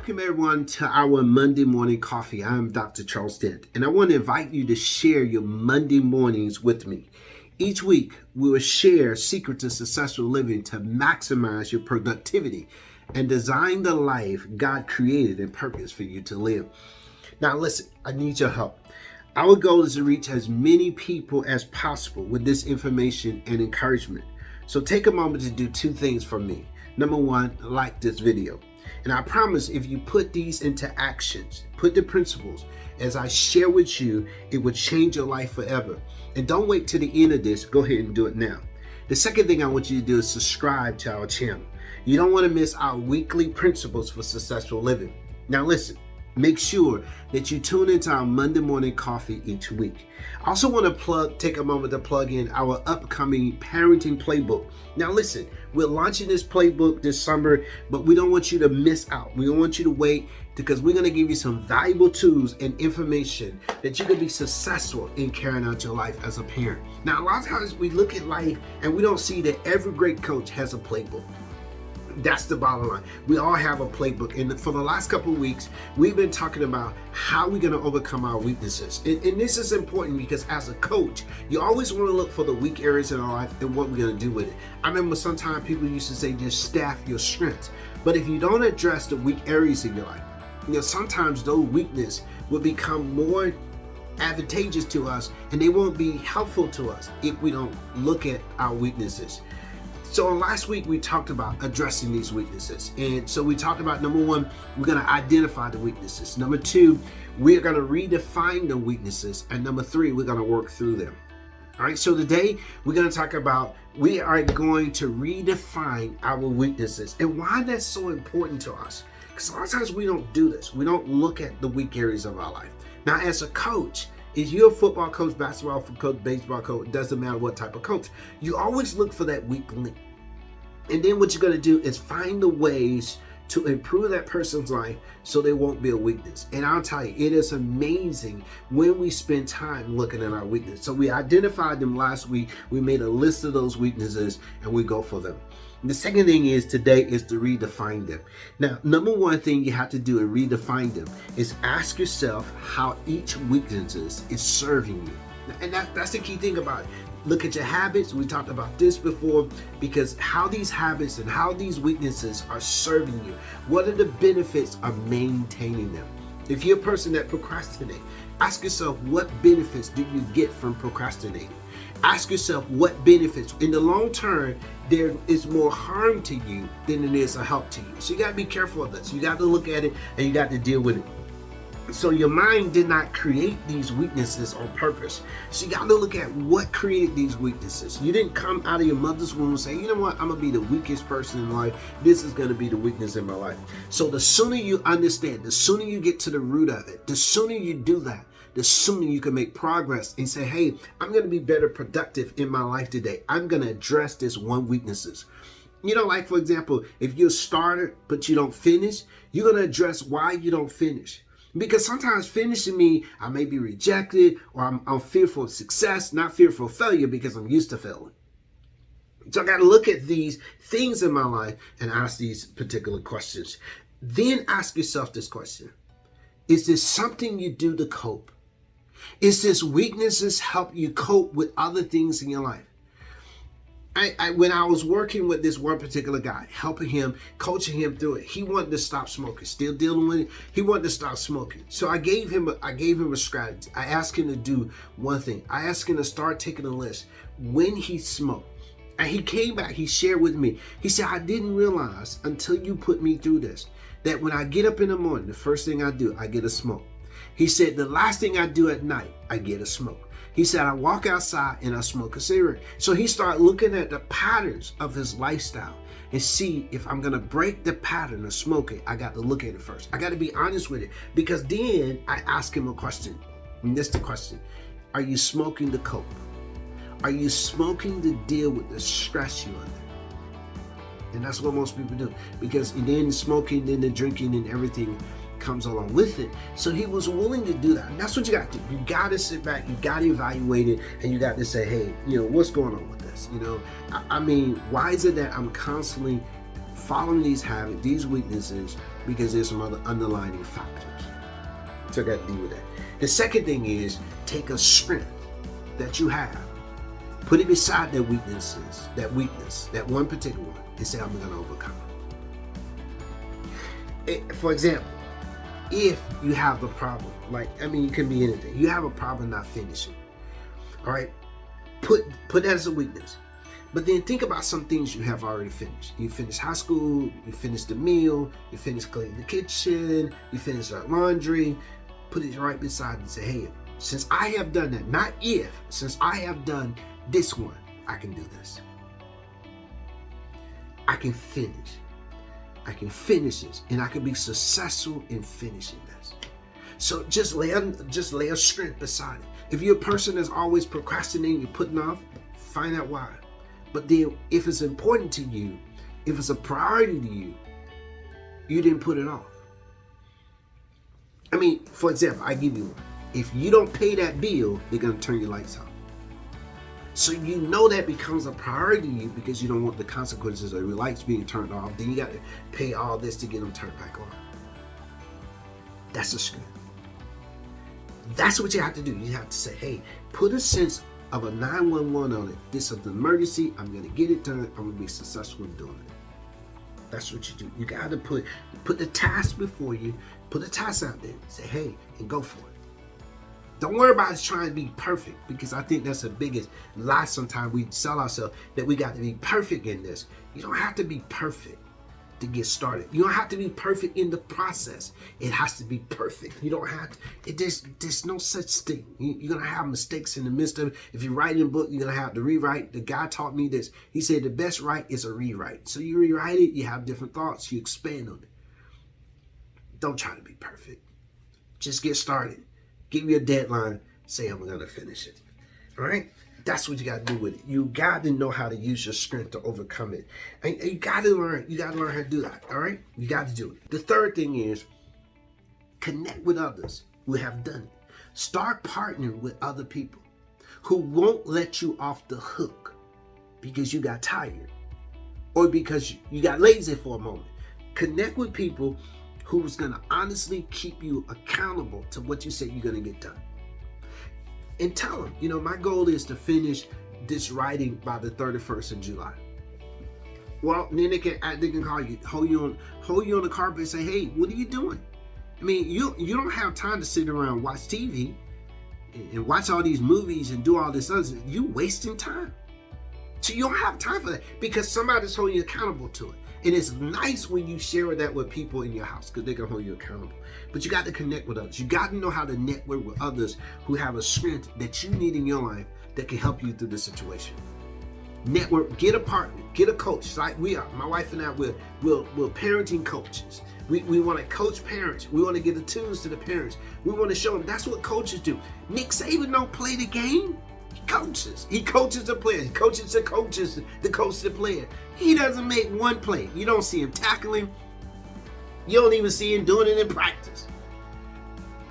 Welcome everyone to our Monday morning coffee. I'm Dr. Charles Dent, and I want to invite you to share your Monday mornings with me. Each week, we will share secrets of successful living to maximize your productivity and design the life God created and purpose for you to live. Now listen, I need your help. Our goal is to reach as many people as possible with this information and encouragement. So take a moment to do two things for me. Number one, like this video. And I promise if you put these into actions, put the principles as I share with you, it will change your life forever. And don't wait till the end of this, go ahead and do it now. The second thing I want you to do is subscribe to our channel. You don't want to miss our weekly principles for successful living. Now listen, make sure that you tune into our Monday morning coffee each week. I also want to take a moment to plug in our upcoming parenting playbook. Now listen, we're launching this playbook this summer, but we don't want you to miss out. We don't want you to wait because we're going to give you some valuable tools and information that you can be successful in carrying out your life as a parent. Now, a lot of times we look at life and we don't see that every great coach has a playbook. That's the bottom line. We all have a playbook. And for the last couple of weeks, we've been talking about how we're going to overcome our weaknesses. And this is important because as a coach, you always want to look for the weak areas in our life and what we're going to do with it. I remember sometimes people used to say, just staff your strengths. But if you don't address the weak areas in your life, sometimes those weaknesses will become more advantageous to us and they won't be helpful to us if we don't look at our weaknesses. So last week we talked about addressing these weaknesses. And so we talked about number one, we're going to identify the weaknesses. Number two, we're going to redefine the weaknesses. And number three, we're going to work through them. All right, so today we're going to talk about we are going to redefine our weaknesses and why that's so important to us. Because a lot of times we don't do this. We don't look at the weak areas of our life. Now, as a coach, if you're a football coach, basketball coach, baseball coach, it doesn't matter what type of coach, you always look for that weak link. And then what you're going to do is find the ways to improve that person's life so they won't be a weakness. And I'll tell you, it is amazing when we spend time looking at our weakness. So we identified them last week. We made a list of those weaknesses and we go for them. And the second thing is today is to redefine them. Now, number one thing you have to do in redefine them is ask yourself how each weakness is serving you. And that's the key thing about it. Look at your habits. We talked about this before, because how these habits and how these weaknesses are serving you. What are the benefits of maintaining them? If you're a person that procrastinates, ask yourself what benefits do you get from procrastinating? Ask yourself what benefits. In the long term, there is more harm to you than it is a help to you. So you got to be careful of this. You got to look at it and you got to deal with it. So your mind did not create these weaknesses on purpose. So you got to look at what created these weaknesses. You didn't come out of your mother's womb and say, you know what, I'm going to be the weakest person in life. This is going to be the weakness in my life. So the sooner you understand, the sooner you get to the root of it, the sooner you do that, the sooner you can make progress and say, hey, I'm going to be better productive in my life today. I'm going to address this one weaknesses. Like for example, if you're a starter but you don't finish, you're going to address why you don't finish. Because sometimes finishing means I may be rejected or I'm fearful of success, not fearful of failure because I'm used to failing. So I got to look at these things in my life and ask these particular questions. Then ask yourself this question. Is this something you do to cope? Is this weaknesses help you cope with other things in your life? When I was working with this one particular guy, helping him, coaching him through it, he wanted to stop smoking. Still dealing with it. He wanted to stop smoking. So I gave him a strategy. I asked him to do one thing. I asked him to start taking a list when he smoked. And he came back. He shared with me. He said, I didn't realize until you put me through this that when I get up in the morning, the first thing I do, I get a smoke. He said, the last thing I do at night, I get a smoke. He said, I walk outside and I smoke a cigarette. So he started looking at the patterns of his lifestyle and see if I'm going to break the pattern of smoking. I got to look at it first. I got to be honest with it, because then I ask him a question. And this is the question. Are you smoking to cope? Are you smoking to deal with the stress you're under? And that's what most people do, because then smoking, then the drinking and everything comes along with it. So he was willing to do that. And that's what you got to do. You got to sit back, you got to evaluate it, and you got to say, hey, what's going on with this? I mean, why is it that I'm constantly following these habits, these weaknesses, because there's some other underlying factors. So I got to deal with that. The second thing is take a strength that you have, put it beside that weakness, that one particular one, and say, I'm going to overcome it. For example, if you have a problem, it can be anything. You have a problem not finishing. All right, put that as a weakness. But then think about some things you have already finished. You finished high school, you finished the meal, you finished cleaning the kitchen, you finished the laundry. Put it right beside it and say, hey, since I have done that, not if, since I have done this one, I can do this. I can finish. I can finish this, and I can be successful in finishing this. So just lay a strength beside it. If you're a person that's always procrastinating, you're putting off, find out why. But then if it's important to you, if it's a priority to you, you didn't put it off. For example, I give you one. If you don't pay that bill, they're going to turn your lights off. So you know that becomes a priority to you because you don't want the consequences of your lights being turned off. Then you got to pay all this to get them turned back on. That's a strength. That's what you have to do. You have to say, hey, put a sense of a 911 on it. This is an emergency. I'm going to get it done. I'm going to be successful in doing it. That's what you do. You got to put the task before you. Put the task out there. Say, hey, and go for it. Don't worry about us trying to be perfect, because I think that's the biggest lie sometimes we sell ourselves, that we got to be perfect in this. You don't have to be perfect to get started. You don't have to be perfect in the process. It has to be perfect. You don't have to. There's no such thing. You're going to have mistakes in the midst of it. If you're writing a book, you're going to have to rewrite. The guy taught me this. He said the best write is a rewrite. So you rewrite it, you have different thoughts, you expand on it. Don't try to be perfect. Just get started. Give you a deadline. Say, I'm going to finish it. All right? That's what you got to do with it. You got to know how to use your strength to overcome it. And you got to learn. You got to learn how to do that. All right? You got to do it. The third thing is connect with others who have done it. Start partnering with other people who won't let you off the hook because you got tired or because you got lazy for a moment. Connect with people who's going to honestly keep you accountable to what you say you're going to get done. And tell them, my goal is to finish this writing by the 31st of July. Well, then they can call you, hold you on the carpet and say, hey, what are you doing? You don't have time to sit around and watch TV and watch all these movies and do all this other stuff. You're wasting time. So you don't have time for that because somebody's holding you accountable to it. And it's nice when you share that with people in your house because they can hold you accountable. But you got to connect with others. You got to know how to network with others who have a strength that you need in your life that can help you through the situation. Network, get a partner, get a coach. Like we are. My wife and I, we're parenting coaches. We want to coach parents. We want to give the tools to the parents. We want to show them that's what coaches do. Nick Saban don't play the game. He coaches. He coaches the players. He coaches the coaches, the coach the player. He doesn't make one play. You don't see him tackling. You don't even see him doing it in practice.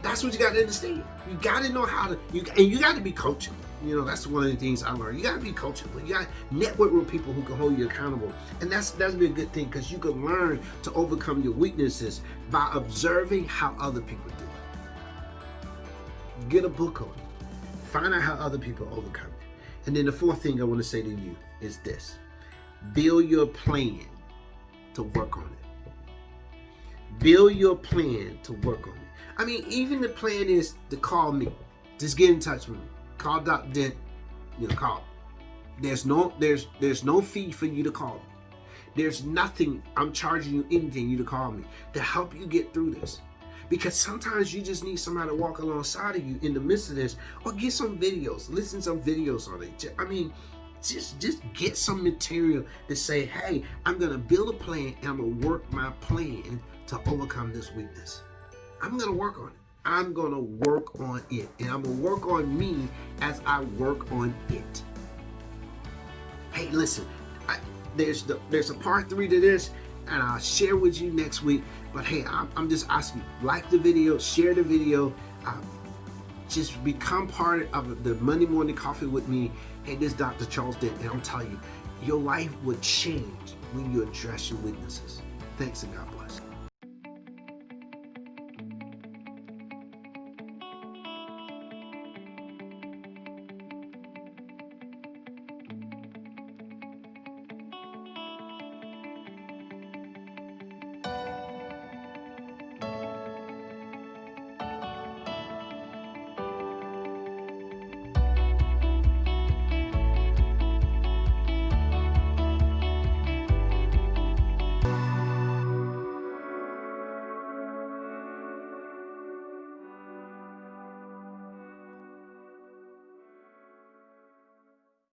That's what you got to understand. You got to know how to, and you got to be coachable. That's one of the things I learned. You got to be coachable. You got to network with people who can hold you accountable. And that's be a good thing because you can learn to overcome your weaknesses by observing how other people do it. Get a book on it. Find out how other people overcome it. And then the fourth thing I want to say to you is this. Build your plan to work on it. Build your plan to work on it. Even the plan is to call me. Just get in touch with me. Call Dr. Dent. Call. There's no fee for you to call me. There's nothing I'm charging you anything you to call me to help you get through this. Because sometimes you just need somebody to walk alongside of you in the midst of this, or get some videos, listen to some videos on it. Just get some material to say, hey, I'm going to build a plan and I'm going to work my plan to overcome this weakness. I'm going to work on it. I'm going to work on it. And I'm going to work on me as I work on it. Hey, listen, there's a part 3 to this, and I'll share with you next week. But hey, I'm just asking you, like the video, share the video, just become part of the Monday Morning Coffee with me. Hey, this is Dr. Charles Dent, and I'm telling you, Your life will change when you address your weaknesses. Thanks and God bless.